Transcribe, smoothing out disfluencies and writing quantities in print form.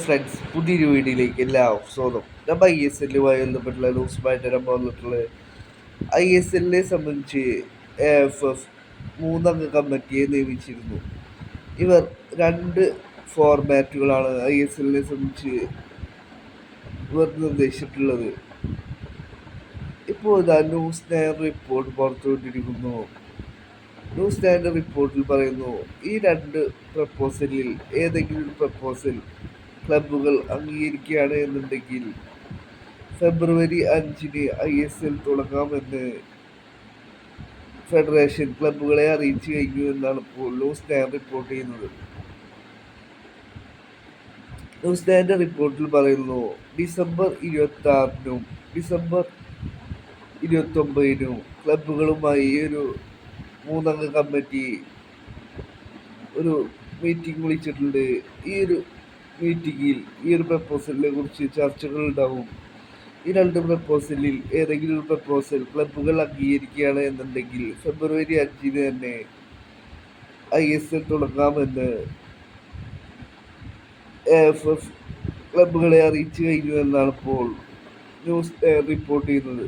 Friends, പുതിയൊരു വീഡിയോയിലേക്ക് എല്ലാവർക്കും സ്വാഗതം. നമ്മൾ ISLുമായി ബന്ധപ്പെട്ടുള്ള ന്യൂസുമായിട്ട് വരാൻ പറഞ്ഞിട്ടുള്ളത് ISLനെ സംബന്ധിച്ച് AFF മൂന്നംഗ കമ്മിറ്റിയെ നിയമിച്ചിരുന്നു. ഇവർ രണ്ട് ഫോർമാറ്റുകളാണ് ISLനെ സംബന്ധിച്ച് ഇവർ നിർദ്ദേശിച്ചിട്ടുള്ളത്. ഇപ്പോൾ ന്യൂസ് 9 റിപ്പോർട്ട് പുറത്തുവിട്ടിരിക്കുന്നു. ന്യൂസ് 9 റിപ്പോർട്ടിൽ പറയുന്നു, ഈ രണ്ട് പ്രപ്പോസലിൽ ഏതെങ്കിലും ഒരു പ്രപ്പോസൽ ക്ലബ്ബുകൾ അംഗീകരിക്കുകയാണ് എന്നുണ്ടെങ്കിൽ ഫെബ്രുവരി 5-ന് ISL തുടങ്ങാമെന്ന് ഫെഡറേഷൻ ക്ലബ്ബുകളെ അറിയിച്ചു കഴിഞ്ഞു എന്നാണ് ഇപ്പോൾ ന്യൂസ് 9 റിപ്പോർട്ട് ചെയ്യുന്നത്. ന്യൂസ് 9 റിപ്പോർട്ടിൽ പറയുന്നു, ഡിസംബർ 26-നും ഡിസംബർ 29-നും ക്ലബ്ബുകളുമായി ഒരു മൂന്നംഗ കമ്മിറ്റി ഒരു മീറ്റിംഗ് വിളിച്ചിട്ടുണ്ട്. ഈ ഒരു മീറ്റിംഗിൽ ഈ ഒരു പ്രപ്പോസലിനെ കുറിച്ച് ചർച്ചകൾ ഉണ്ടാവും. ഈ രണ്ട് പ്രപ്പോസലിൽ ഏതെങ്കിലും ഒരു പ്രപ്പോസൽ ക്ലബ്ബുകൾ അംഗീകരിക്കുകയാണ് എന്നുണ്ടെങ്കിൽ ഫെബ്രുവരി 5-ന് തന്നെ ISL തുടങ്ങാമെന്ന് AFF ക്ലബ്ബുകളെ അറിയിച്ചു കഴിഞ്ഞു എന്നാണ് ഇപ്പോൾ ന്യൂസ് റിപ്പോർട്ട് ചെയ്യുന്നത്.